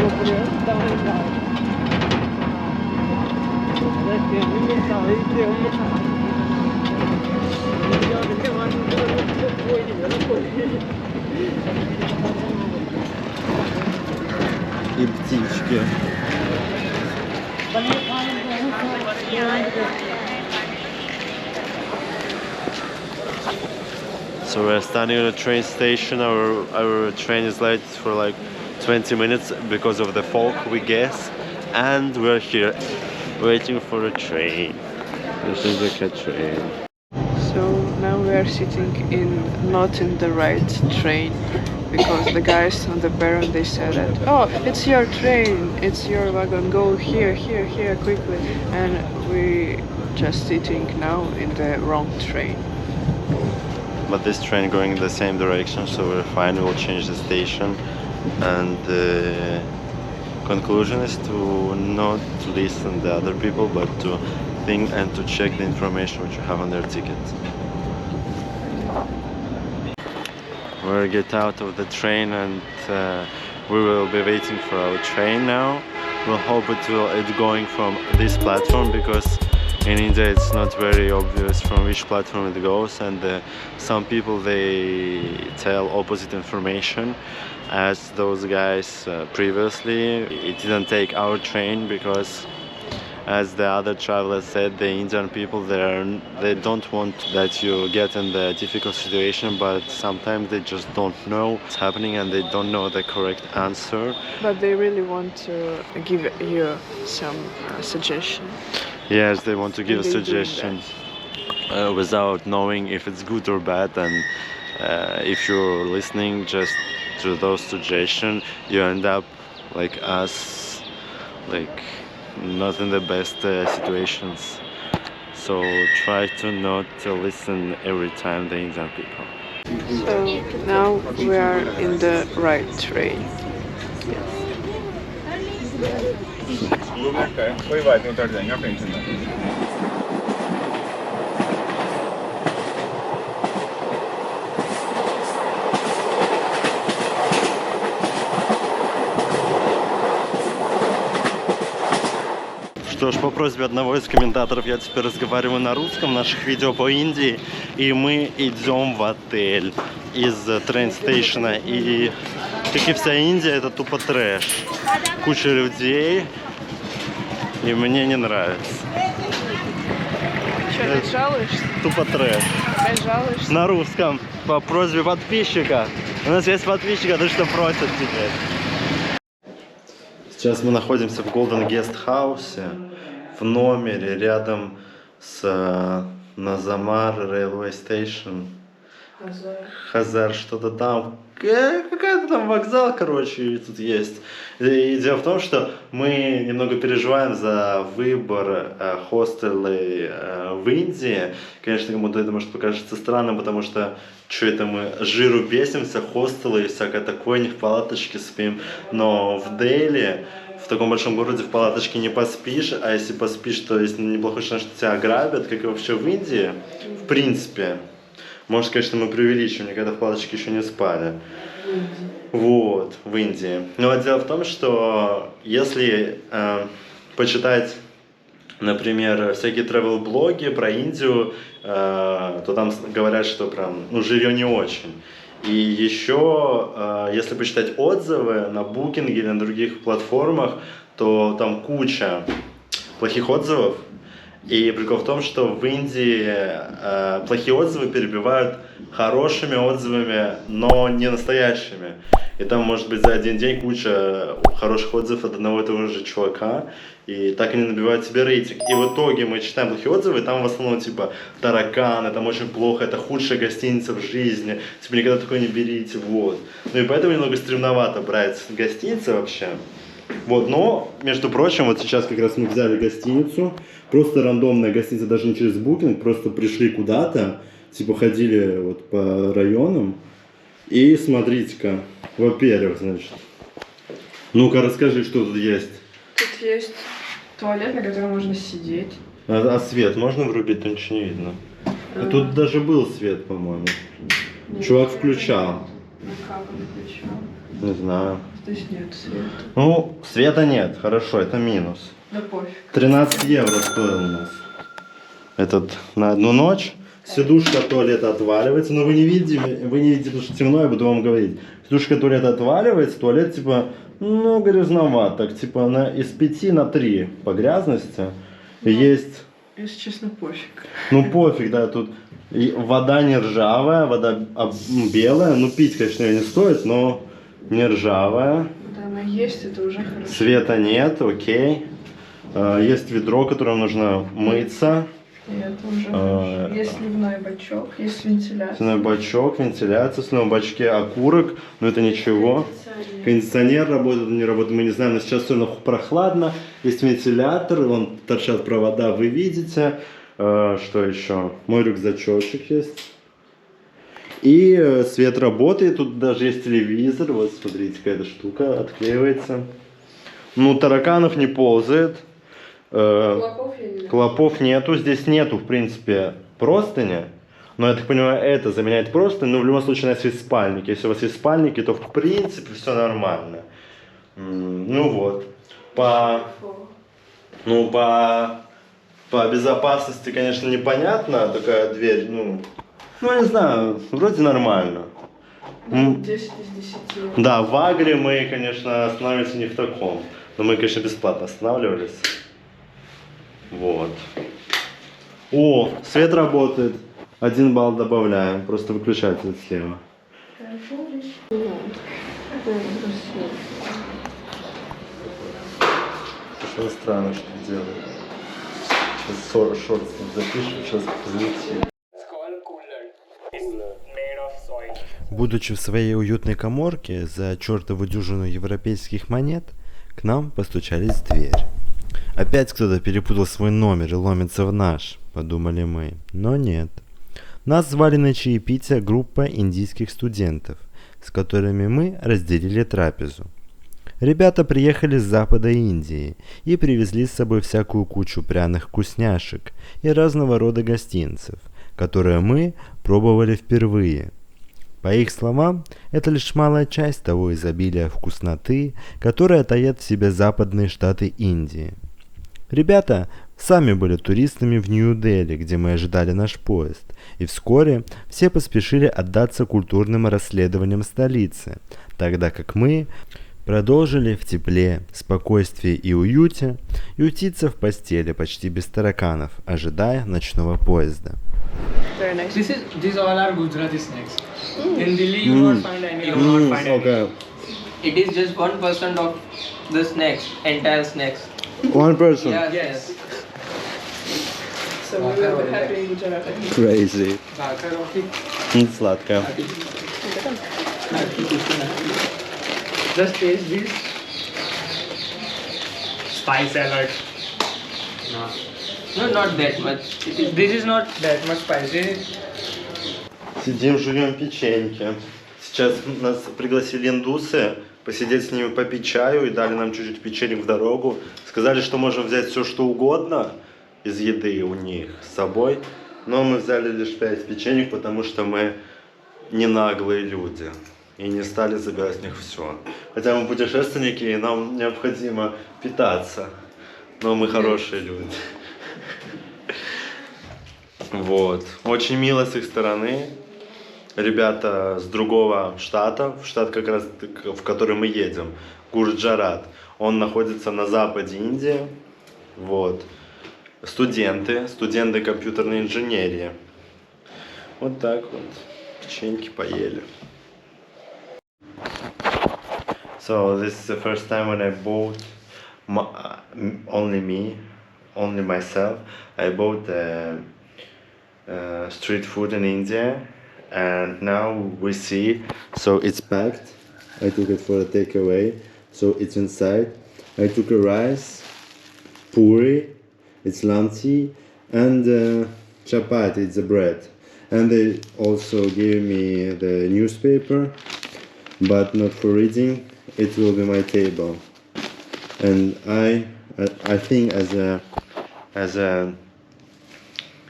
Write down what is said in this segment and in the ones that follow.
И птички. So we're standing at a train station. Our train is late for like 20 minutes because of the fog, we guess. And we're here waiting for a train. This is like a train. So now we are sitting not in the right train, because the guys on the perron, they said that, oh, it's your train, it's your wagon, go here, here, here, quickly. And we just sitting now in the wrong train. But this train going in the same direction, so we're fine. We'll change the station. And the conclusion is to not listen to other people, but to think and to check the information which you have on their ticket. We'll get out of the train and we will be waiting for our train now. We'll hope it's going from this platform, because in India it's not very obvious from which platform it goes, and some people, they tell opposite information, as those guys previously. It didn't take our train because, as the other travelers said, the Indian people, they don't want that you get in the difficult situation, but sometimes they just don't know what's happening and they don't know the correct answer. But they really want to give you some suggestion. Yes, they want to give a suggestion without knowing if it's good or bad, and if you're listening just to those suggestions, you end up like us, like not in the best situations. So try to not listen every time the Indian people. So now we are in the right train. Что ж, по просьбе одного из комментаторов я теперь разговариваю на русском в наших видео по Индии, и мы идем в отель из трейн-стейшена, и как и вся Индия, это тупо трэш. Куча людей, и мне не нравится. Что, ты жалуешься? Тупо трэш. Опять жалуешься? На русском, по просьбе подписчика. У нас есть подписчик, а ты что просят теперь? Сейчас мы находимся в Golden Guest House, в номере рядом с Назамар Railway Station. Хазар, что-то там. Какая-то там вокзал, короче, тут есть. И дело в том, что мы немного переживаем за выбор хостелей в Индии. Конечно, кому-то это может покажется странным, потому что что это мы жиру бесимся, хостелы и всякое такое, не в палаточке спим. Но в Дели, в таком большом городе, в палаточке не поспишь, а если поспишь, то есть неплохой шанс, что тебя ограбят, как и вообще в Индии, в принципе. Может, конечно, мы преувеличиваем, никогда в палаточке еще не спали. Вот, в Индии. Но дело в том, что если почитать, например, всякие travel-блоги про Индию, то там говорят, что прям, жилье не очень. И еще, если почитать отзывы на Booking или на других платформах, то там куча плохих отзывов. И прикол в том, что в Индии плохие отзывы перебивают хорошими отзывами, но не настоящими. И там может быть за один день куча хороших отзывов от одного и того же чувака, и так они набивают себе рейтинг. И в итоге мы читаем плохие отзывы, и там в основном типа тараканы, там очень плохо, это худшая гостиница в жизни, типа никогда такое не берите, вот. Ну и поэтому немного стремновато брать гостиницы вообще. Вот, но, между прочим, вот сейчас как раз мы взяли гостиницу, просто рандомная гостиница, даже не через Booking, просто пришли куда-то, типа ходили вот по районам, и смотрите-ка, во-первых, значит, ну-ка расскажи, что тут есть. Тут есть туалет, на котором можно сидеть. А свет можно врубить, то ничего не видно. Тут даже был свет, по-моему. Чувак включал. Ну как он включал? Не знаю. Здесь нет света. Ну, света нет, хорошо, это минус. Да пофиг. 13 евро стоил у нас этот на одну ночь. Сидушка туалета отваливается, но вы не видите, потому что темно, я буду вам говорить. Сидушка туалета отваливается, туалет типа, ну, грязноват, так типа из 5 на 3 по грязности. Ну, есть... Если честно, пофиг. Ну пофиг, да, тут и вода не ржавая, вода белая, ну пить, конечно, ее не стоит, но не ржавая. Да, она есть, это уже хорошо. Света нет, окей. Есть ведро, которым нужно мыться. И это уже хорошо. Есть сливной бачок, есть вентиляция. Сливной бачок, вентиляция, в сливном бачке окурок, но это ничего. Кондиционер работает, не работает, мы не знаем, но сейчас все равно прохладно. Есть вентилятор, вон торчат провода, вы видите. Что еще? Мой рюкзачочек есть. И свет работает, тут даже есть телевизор, вот смотрите, какая-то штука отклеивается. Ну, тараканов не ползает. Клопов нету, здесь нету, в принципе, простыни. Но я так понимаю, это заменяет простынь, но в любом случае у нас есть спальники. Если у вас есть спальники, то в принципе все нормально. Ну вот. По безопасности, конечно, непонятно, такая дверь, ну не знаю, вроде нормально. 10 из 10. Да, в Агре мы, конечно, останавливаемся не в таком. Но мы, конечно, бесплатно останавливались. Вот. О, свет работает. 1 балл добавляем. Просто выключатель слева. Совершенно странно, что делает. Сейчас шорт запишем, сейчас залетит. Будучи в своей уютной каморке за чертову дюжину европейских монет, к нам постучались в дверь. Опять кто-то перепутал свой номер и ломится в наш, подумали мы, но нет. Нас звали на чаепитие группа индийских студентов, с которыми мы разделили трапезу. Ребята приехали с запада Индии и привезли с собой всякую кучу пряных вкусняшек и разного рода гостинцев, которые мы пробовали впервые. По их словам, это лишь малая часть того изобилия вкусноты, которое таят в себе западные штаты Индии. Ребята сами были туристами в Нью-Дели, где мы ожидали наш поезд, и вскоре все поспешили отдаться культурным расследованиям столицы, тогда как мы продолжили в тепле, спокойствии и уюте ютиться в постели почти без тараканов, ожидая ночного поезда. Very nice. These all are Gujarati snacks. In Delhi you will not find any. You will not find Okay. any. It is just 1% of the snacks, entire snacks. One person. Yes. So we will be happy in Gujarat. Crazy. Сладкая. Just taste this. Spice alert. No, not that much. This is not that much spicy. Сидим, жуем печеньки. Сейчас нас пригласили индусы посидеть с ними, попить чаю и дали нам чуть-чуть печенек в дорогу. Сказали, что можем взять все, что угодно из еды у них с собой. Но мы взяли лишь 5 печенек, потому что мы не наглые люди. И не стали забирать с них все. Хотя мы путешественники, и нам необходимо питаться. Но мы хорошие люди. Вот. Очень мило с их стороны. Ребята с другого штата, штат как раз в который мы едем, Гуджарат. Он находится на западе Индии. Вот. Студенты компьютерной инженерии. Вот так вот. Печеньки поели. So this is the first time when I bought only myself. I bought street food in India, and now we see. So it's packed. I took it for a takeaway. So it's inside. I took a rice, puri, it's lamti, and chapati. It's a bread. And they also gave me the newspaper, but not for reading. It will be my table, and I think as a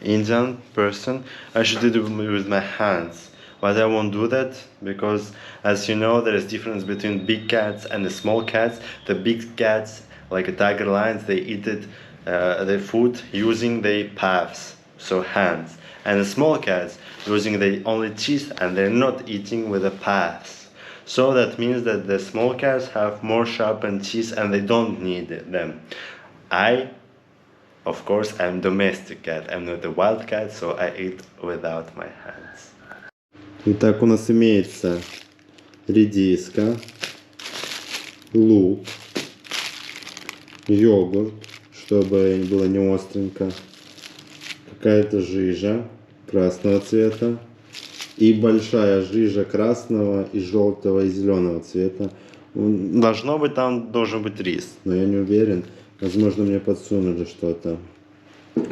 Indian person, I should do it with my hands. but I won't do that because, as you know, there is difference between big cats and the small cats. The big cats, like a tiger lions, they eat it, their food using their paws, so hands. And the small cats using their only teeth, and they're not eating with the paws. So that means that the small cats have more sharpened teeth and they don't need them. Of course, I'm domestic cat, I'm not a wild cat, so I eat without my hands. Итак, у нас имеется редиска, лук, йогурт, чтобы было не остренько, какая-то жижа красного цвета и большая жижа красного и желтого и зеленого цвета. Должно быть, там должен быть рис, но я не уверен. Возможно, мне подсунули что-то.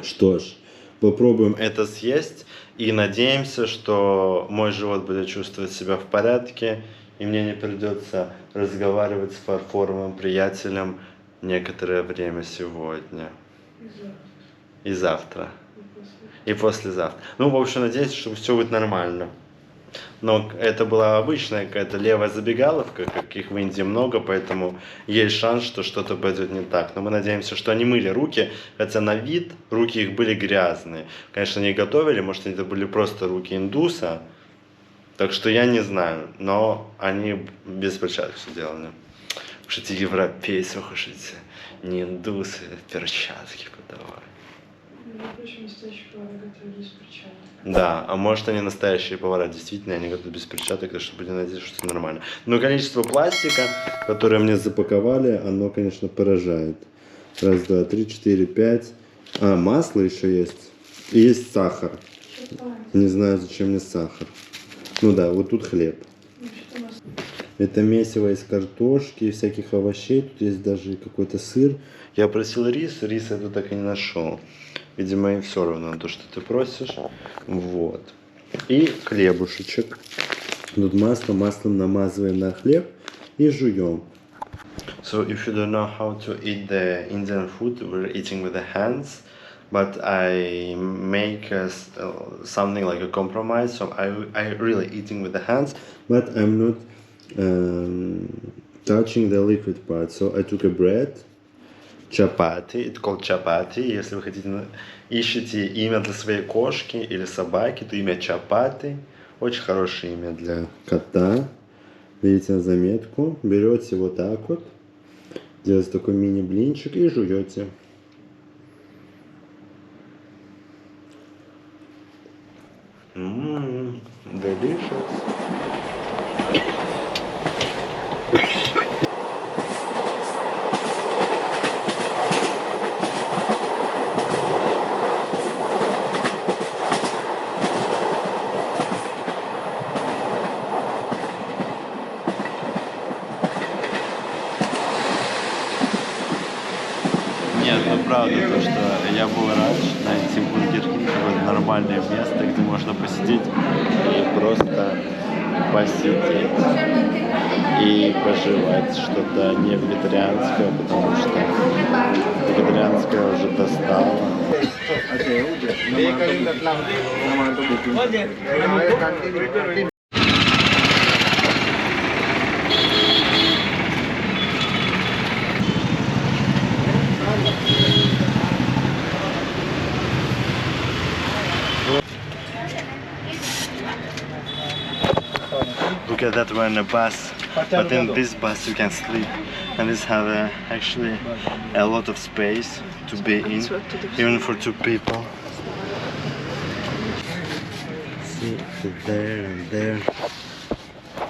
Что ж, попробуем это съесть и надеемся, что мой живот будет чувствовать себя в порядке и мне не придется разговаривать с фарфоровым приятелем некоторое время сегодня. И завтра. И послезавтра. Ну, в общем, надеюсь, что все будет нормально. Но это была обычная какая-то левая забегаловка, каких в Индии много, поэтому есть шанс, что что-то пойдет не так. Но мы надеемся, что они мыли руки, хотя на вид руки их были грязные. Конечно, они готовили, может, это были просто руки индуса. Так что я не знаю, но они без перчаток все делали. Уж эти европейцы, уж эти не индусы, перчатки подавали. Да, а может они настоящие повара, действительно, они готовят без перчаток, так что будем надеяться, что это нормально. Но количество пластика, которое мне запаковали, оно, конечно, поражает. Раз, два, три, четыре, пять. А, масло еще есть. И есть сахар. Не знаю, зачем мне сахар. Ну да, вот тут хлеб. Это месиво из картошки и всяких овощей. Тут есть даже какой-то сыр. Я просил рис, рис я тут так и не нашел. Видимо, им все равно на то, что ты просишь. Вот. И хлебушечек. Тут масло, маслом намазываем на хлеб и жуем. So if you don't know how to eat the Indian food, we're eating with the hands. But I make something like a compromise. So I really eating with the hands. But I'm not touching the liquid part. So I took a bread. Чапати, it's called чапати. Если вы хотите, ищете имя для своей кошки или собаки, то имя Чапати. Очень хорошее имя для кота. Видите на заметку. Берете вот так вот, делаете такой мини-блинчик и жуете. Delicious. Нет, ну правда, то, что я был раньше найти в Бургер Кинг какое-то нормальное место, где можно посидеть и просто посидеть и пожевать что-то не вегетарианское, потому что вегетарианское уже достало. Look at that, we're in a bus, but in this bus you can sleep, and this have actually a lot of space to be in, even for two people. See, there and there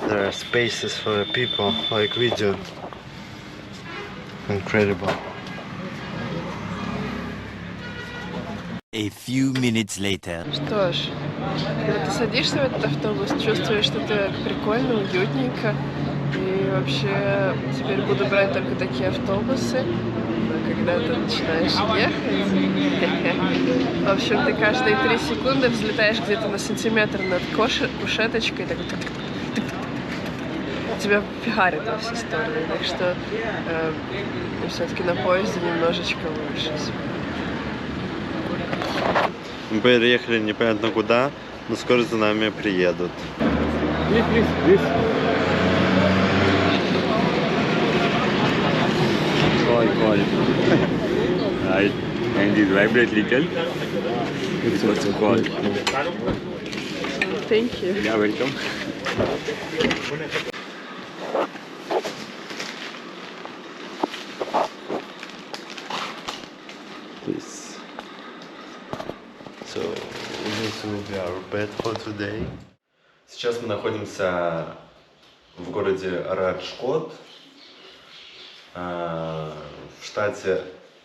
are spaces for people like we do. Incredible. A few minutes later. Что ж, когда ты садишься в этот автобус, чувствуешь, что это прикольно, уютненько. И вообще теперь буду брать только такие автобусы, когда ты начинаешь ехать. В общем, ты каждые 3 секунды взлетаешь где-то на сантиметр над кушеточкой, так тебя фигарит во все стороны. Так что все-таки на поезде немножечко лучше. Мы приехали непонятно куда, но скоро за нами приедут. Please. Call. Right. And it vibrate little. It's also call. Thank you. Yeah, welcome. Please. So, this will be our bed for today. Сейчас мы находимся в городе Раджкот, в штате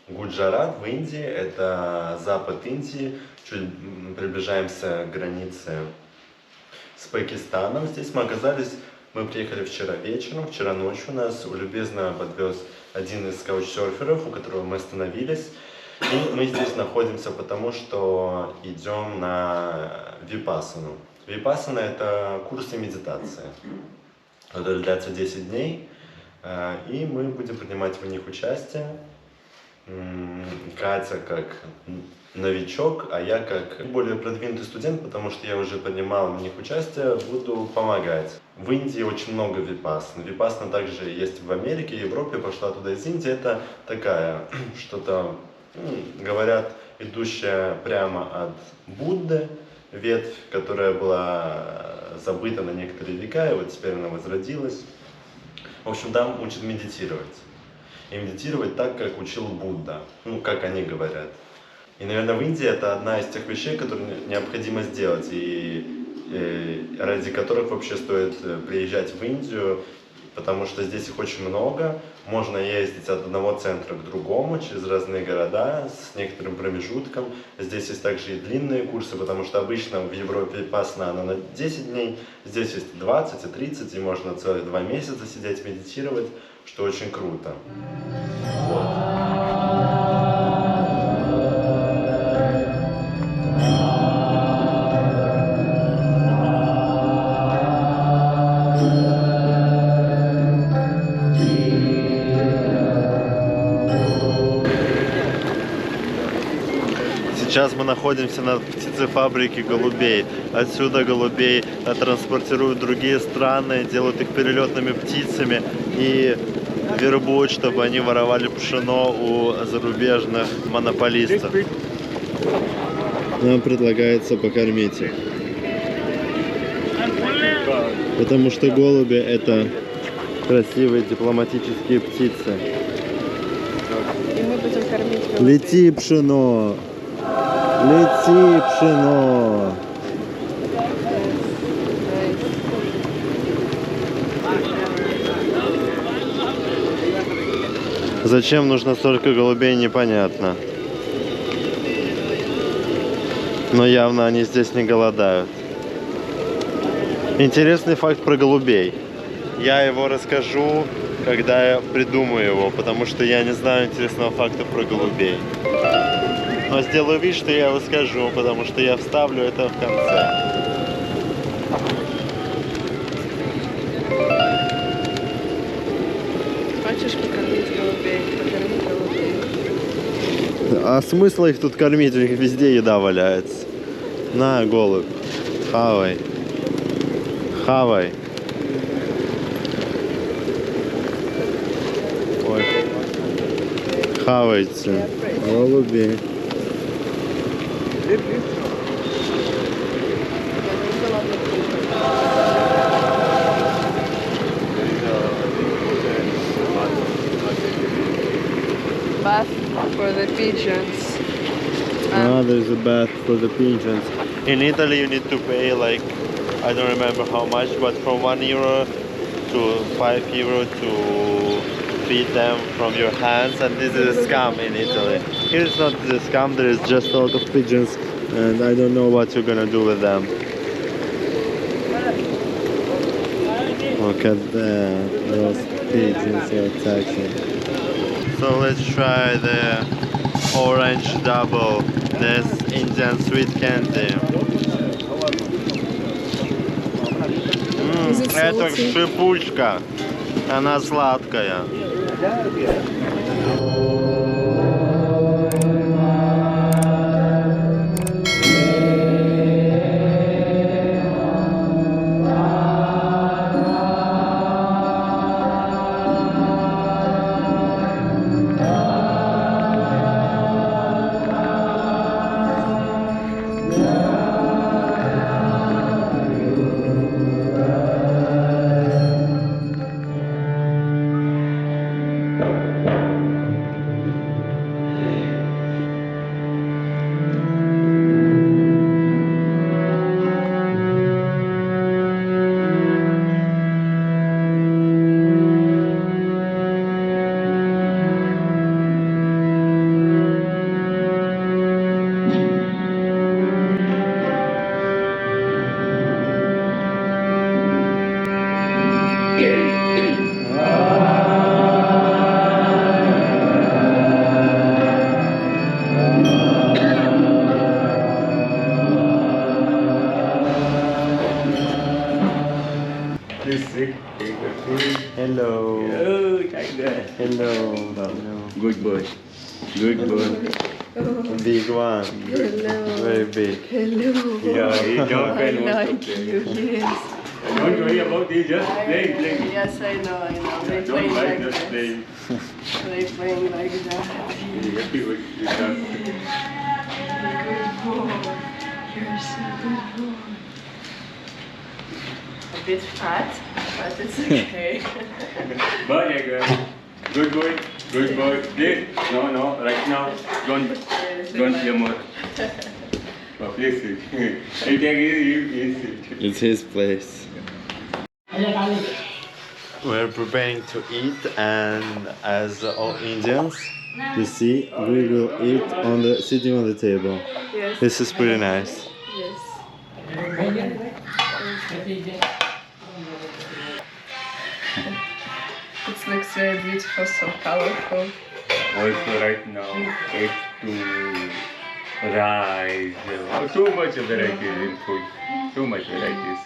Гуджарат в Индии. Это запад Индии. Чуть приближаемся к границе с Пакистаном. Здесь мы оказались, мы приехали вчера вечером, вчера ночью нас любезно подвез один из каучсерферов, у которого мы остановились. И мы здесь находимся потому, что идем на випассану. Випассана — это курсы медитации, которые длятся 10 дней, и мы будем принимать в них участие. Катя как новичок, а я как более продвинутый студент, потому что я уже принимал в них участие, буду помогать. В Индии очень много випассан. Випассана также есть в Америке, Европе, пошла туда из Индии. Это такая, что-то, говорят, идущая прямо от Будды, ветвь, которая была забыта на некоторые века, и вот теперь она возродилась. В общем, там учат медитировать. И медитировать так, как учил Будда, как они говорят. И, наверное, в Индии это одна из тех вещей, которые необходимо сделать, и ради которых вообще стоит приезжать в Индию, потому что здесь их очень много. Можно ездить от одного центра к другому, через разные города, с некоторым промежутком. Здесь есть также и длинные курсы, потому что обычно в Европе випассана она на 10 дней, здесь есть 20 и 30, и можно целых 2 месяца сидеть, медитировать, что очень круто. Сейчас мы находимся на птицефабрике голубей. Отсюда голубей транспортируют в другие страны, делают их перелетными птицами и вербуют, чтобы они воровали пшено у зарубежных монополистов. Нам предлагается покормить их. Потому что голуби — это красивые дипломатические птицы. И мы будем кормить голубей. Лети, пшено! Лети, пшено! Зачем нужно столько голубей, непонятно. Но явно они здесь не голодают. Интересный факт про голубей. Я его расскажу, когда я придумаю его, потому что я не знаю интересного факта про голубей. Но сделаю вид, что я его скажу, потому что я вставлю это в конце. Хочешь покормить голубей? Покорми голубей. А смысла их тут кормить? У них везде еда валяется. На, голубь. Хавай. Хавай. Ой. Хавайте. Голуби. Bath for the pigeons. There's a bath for the pigeons. In Italy you need to pay like, I don't remember how much, but from €1 to €5 to feed them from your hands, and this is a scam in Italy. Here it's not a scam, there is just a lot of pigeons, and I don't know what you're gonna do with them. Look at that, those pigeons are attacking. So let's try the orange double, this Indian sweet candy. Это шипучка, она сладкая. Good boy. Good boy. Big one. Very big. Yeah, he jump and wants to play. Yes. Don't worry about it, just play, play. Yes, I know. They Don't play mind, like just that. play. They playing like that. Be happy with that. Good boy. You're so good boy. A bit fat, but it's okay. Bye again. Good boy. Good boy. Please. No, no. Right now. Don't play more. Oh, please. I take it. It's his place. We're preparing to eat, and as all Indians, you see, we will eat on the sitting on the table. Yes. This is pretty nice. Yes. It looks very beautiful, so colorful. Also right now, egg to rice. Too much varieties in food. Too much varieties.